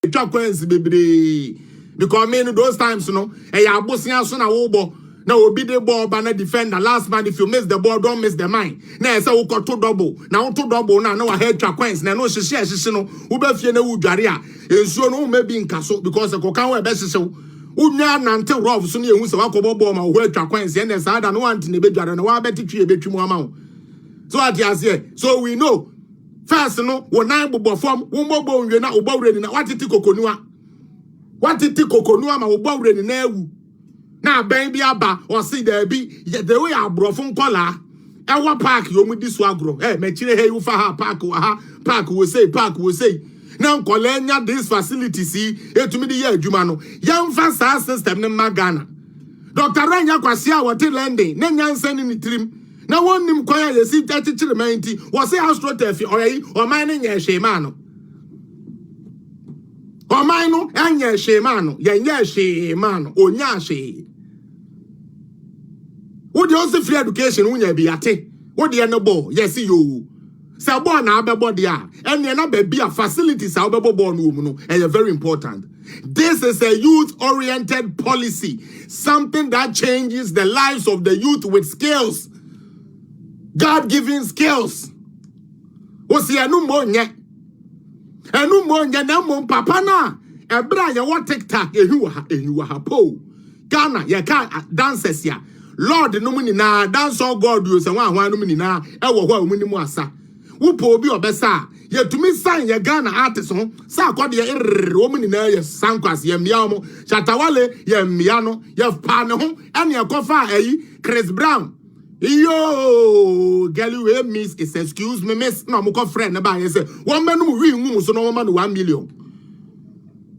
Coins baby. Because many those times, you know, a yabusia son a wobo. Now will be the ball banner defender. Last man, if you miss the ball, don't miss the mine. Now say we got 2 double. Now 2 double. Now no head coins. Now no she no. Ube fie na ujaria. So no maybe in castle because the cocan we best so. Unya nante rough so near who wako ball ma head coins. And there's other no one in the bedroom. And one bet tree a bit more amount. So at here. So we know first no one 9 bobo form. One bobo we na ubo ready na what it Kokonua. What it Kokonua ma ubo ready na ewu. Now, baby, Abba, or see there be the way I brought from collar. And what park you with this wagro? Eh, Machine, hey, you for her park, will say. Now, Colenia, this facility, see, to me the year, Jumano, young fast system, in Magana. Dr. Ranya Kwasia, what landing, Nanyan sending it trim. Now, one name choir, you see, 30 children, was a astroturf or mining a shemano. Or mino, and ya shemano, ya shemano, or yashi. Would you also free education when you be at it? What do you know? Yes, you. Sabona Ababodia, and you're not be a facilities, Ababorn woman, and you're very important. This is a youth-oriented policy, something that changes the lives of the youth with skills, God-given skills. What's the anumonia? Anumonia, no papa na. A brother, what TikTok, you are po. Ghana, you can't dances ya. Lord, no money na dance all God you say one no money na e wo ho amuni mu asa wo po obi obesa ye tumi sign ye Ghana artist ho sa akode ye wo money na ye sankwas ye mia mo Chatawale ye mia no ye pa ne ho ene e kofa ayi Chris Brown yo girl we miss is excuse me miss no mo ko friend na ba ye say one man no wi ngu so no man 1 million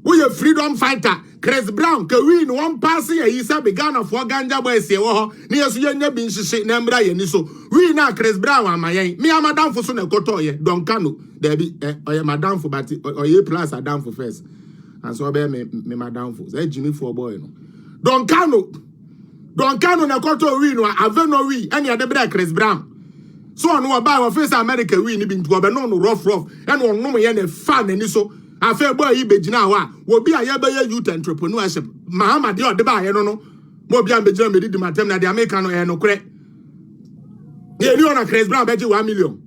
we a freedom fighter Chris Brown ke win one pass here he said Ghana for ganja boy say wo ne yeso ye nya bi nhihye na mbra ye ni so we na Chris Brown amayen me amadam fo so na koto ye don kano there be oye madam fo but oye plus adam fo first and so be me madam fo say Gyimii for boy no don kano na koto we no aveno we any ade bra Chris Brown so no buy wa face America we ni bi ntu obe no rough and on no ye na fa na ni so afa boy yi begina wa wo bi aye be youth entrepreneurship mahama de ode ba ye no mo bi am begina me di matem na de America no e no kure ye ni ona Chris Brown beji 1 million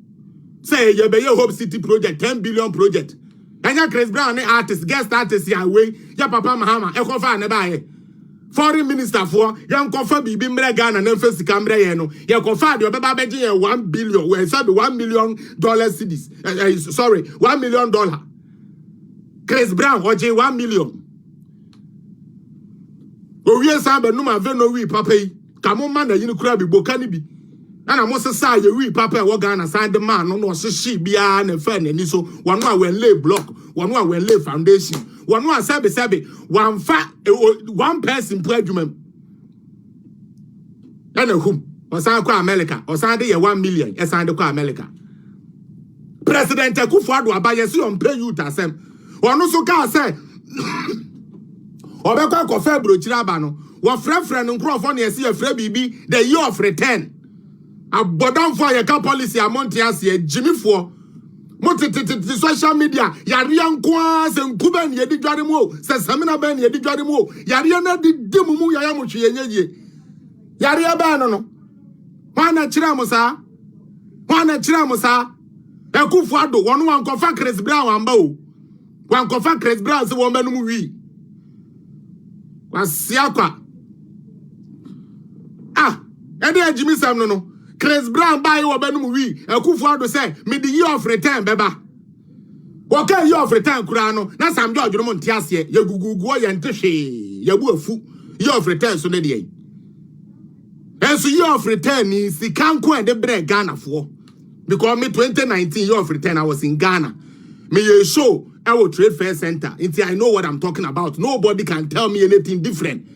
say ye be Hope City project 10 billion project anya Chris Brown artist guest artist ya we ya papa mahama e ko fa ne ba ye foreign minister for yan ko fa bibi mre Ghana na mfa sika mre ye no ye ko fa de obeba beji ye 1 billion we say $1 million cedis sorry $1 million Chris Brown oje 1 million. Owie samba no ma ve no wi papa yi. Kamo ma na yini kura bi boka ni bi. Ana mo sesa ye wi papa e wo Ghana side man no hyehyɛ bia na fa na ni so. Wano a wen lay block, wano a wen lay foundation. Wano a sabe wan fa one person pro adwuma. Ana hum. Osan kwa America, osan de ye 1 million, esan de kwa America. President Akufo-Addo abaye si on pay youth asem. Wano so ka say obekwa ko fa brochira aba no wo frefre no nkrofo na yesi afre bibi the year of return abodam for your policy amount ase Gyimii for motititi social media yare nko se nkuba ne yedi dware mu o se samina ba ne yedi dware mu o yare na di mu yaya mo hwe yenye yare ba no wana kira mo sa Akufo-Addo wono wan ko fa Chris Brown amba o wan ko fa Chris Brown se wo manu mu wi wasiakwa ede Gyimii sam no Chris Brown buy wo manu mu wi Akufo-Addo say me the year of return beba okay year of return kura no na Sam George no monte ase ye gugugu o ye ntehwe ye bu afu year of return so na de enso year of return ni sikanko e de bre Ghana for because me 2019 year of return I was in Ghana me ye show our trade fair center until I know what I'm talking about. Nobody can tell me anything different.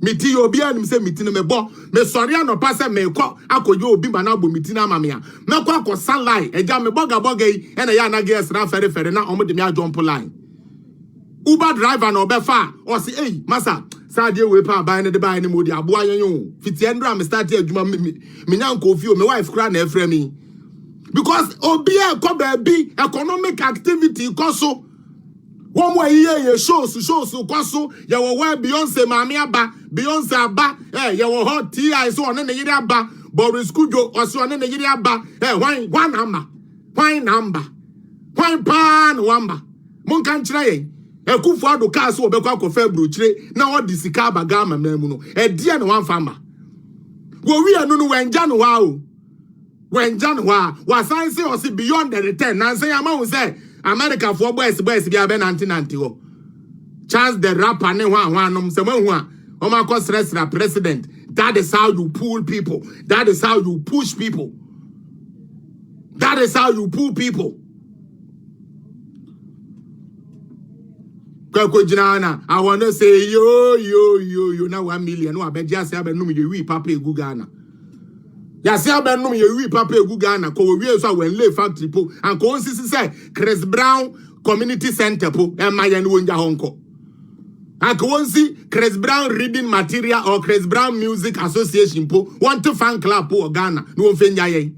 Miti obi anim say miti no me bo me sorry no pass me ko akoyo obi ma na bo miti na ma me a me ko akọ sunlight eja me boga yi e na ya na GES na fere na omo de me jump line Uber driver no be fa o say hey masa sadie we pa buy ne de buy ne modi Aboa yen fiti endra me start adwuma me nyan ko fi o me wife kra na efre me because obi e ko ba bi economic activity ko so One way ye shows kwaso ya wo Beyonce mami aba Beyonce aba ya wo hot T.I so one na yiri aba Boris Kujo oso one na yiri aba one number why pan wamba mon kan kire yen Akufo ado ka so obekwa kofa bruchire na odi sika abaga amamam no e die na wan fama wo wi anu no wenja no wa o wenja no wa san say o si beyond the return na say ama wo say America for boys bi abe 1990 ho Chance the rapper ne hwan anom se mahu a o ma ko stress na president. That is how you pull people, that is how you push people, that is how you pull people. I want to say yo now 1 million no abeja say abenum ye wi papa egu Ghana. Ya say abenum ye wi papa egu Ghana ko wi so when lay factory po and ko nsisi say Chris Brown community center po e maye no wonja honko. And ko nsi Chris Brown reading material or Chris Brown music association po want to fan club po Ghana no mfenya yen.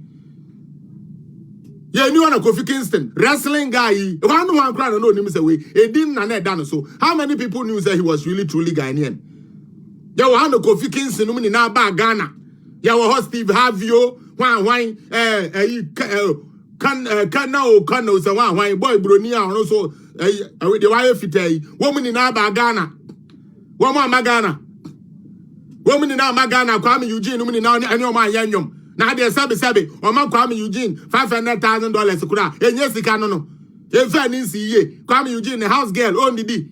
Yeah, you want to Kofi Kingston, wrestling guy. One crowd no him say we. It didn't na done so. How many people knew that he was really truly Ghanaian? Yeah, one Kofi Kingston no na ba Ghana. Yeah, we Steve Havio, why can say why boy bronia also the wire fit woman na ba Ghana. Woman Ghana. Woman na Ghana Kwame Eugene woman na any man yanyom. Now they sabi o man Kwame Eugene $500,000 kura enye sika no efa ni nsiye Kwame Eugene house girl own didi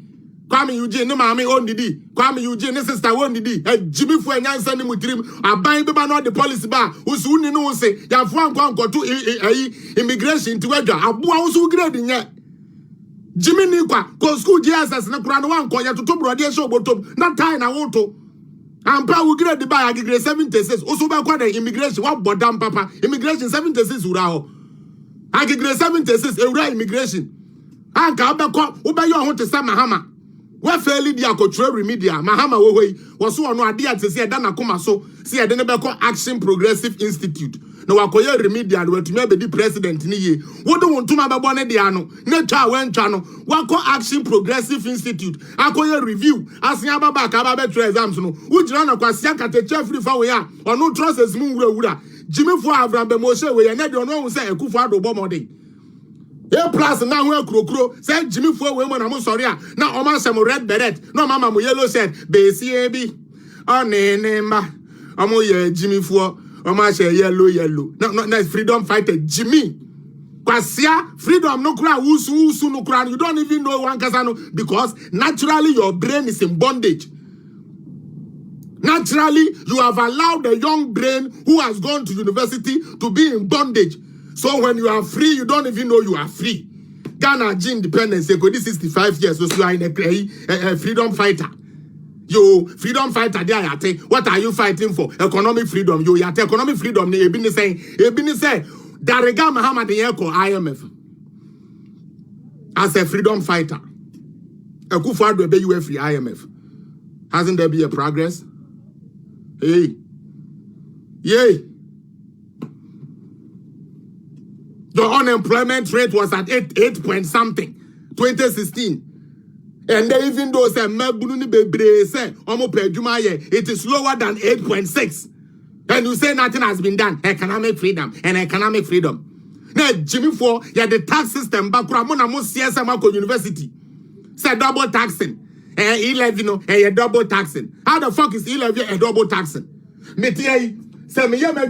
Kwame Eugene no maami own didi Kwame Eugene sister own didi Gyimii fu enyansa ni mutirim aban beba no the policy ba usu ni no se ya fu ankonkoto immigration ti wadwa Aboa usu grade nye Gyimii ni kwa school GES na kura no wanko ya toto brode e show botom na tie na woto Ampa we grade the buy grade 76. Also ba kwa the immigration what bodam papa. Immigration 76 ura ho. Grade 76 ura immigration. Anka abekọ ubeyo ho te sa mahama. We fairly dia control remedial. Mahama wo hoi. Waso ono ade atese eda na koma so. Si ede ne beko Action Progressive Institute. Na wakoye remedial wetumi abedi president ni ye. Wo do wontuma bebo ne dia no. Ne twa wentwa no. Wako Action Progressive Institute. Akoye review. Asia baba ka ba betre exams no. Ujira na kwasia kateche free fa we ya. Ono trusses mu wura. Gyimii fo Avram be Moshe we ye ne de ono hu say Akufo ado bomodin. A plus now we krokro say Gyimii fo we mo na mo sorry a na o ma sem red beret no mama mo yellow shirt be si ebi onene ma omo ye Gyimii fo o ma she yellow no freedom fighter Gyimii kwasia freedom no kura usu no kura you don't even know one kasa no because naturally your brain is in bondage. Naturally you have allowed the young brain who has gone to university to be in bondage. So when you are free, you don't even know you are free. Ghana independence, they go this 65 years, so you are in a freedom fighter. You freedom fighter there, what are you fighting for? Economic freedom. You are economic freedom. Ebini say, Darega Muhammad Yeko IMF as a freedom fighter. Akufo Addo be you free IMF. Hasn't there been a progress? Hey, yay. The unemployment rate was at 8 point something, 2016. And they even though say it is lower than 8.6. And you say nothing has been done. Economic freedom and economic freedom. Now Gyimii for the tax system back from university. Say double taxing. 11 a double taxing. How the fuck is 11 a double taxing? Metia say me yama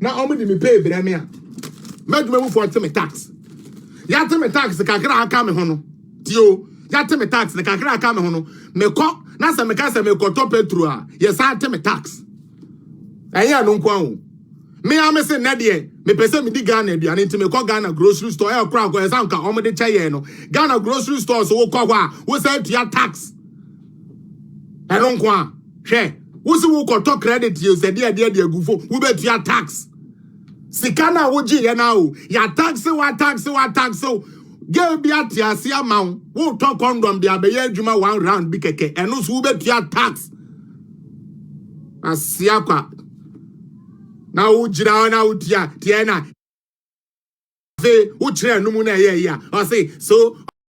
now only me pay Ꞙirēməa. Medme for me tax. Yate me tax the kakra aka me hono. Tio, yate me tax the kakra aka me hono. Me ko na se me ka se me ko to petro a. Yes ate me tax. Eye no nkwa ho. Me am se na de me pese me di Ghana aduane nti me ko Ghana grocery store e kra ko esa nka o me de chaye no. Ghana grocery store so wo ko ho a wo say tua tax. E no nkwa. Hwe, wo se wo ko to credit you se de agufo wo be tua tax. Sikana woji ye na o ya tax so ge bi atiase ama wo to condom de abeye adwuma 1 round bi keke eno so wo betua tax asia kwa na wo jira na wo tia tie na fe wo kire no mu na ye ya o say so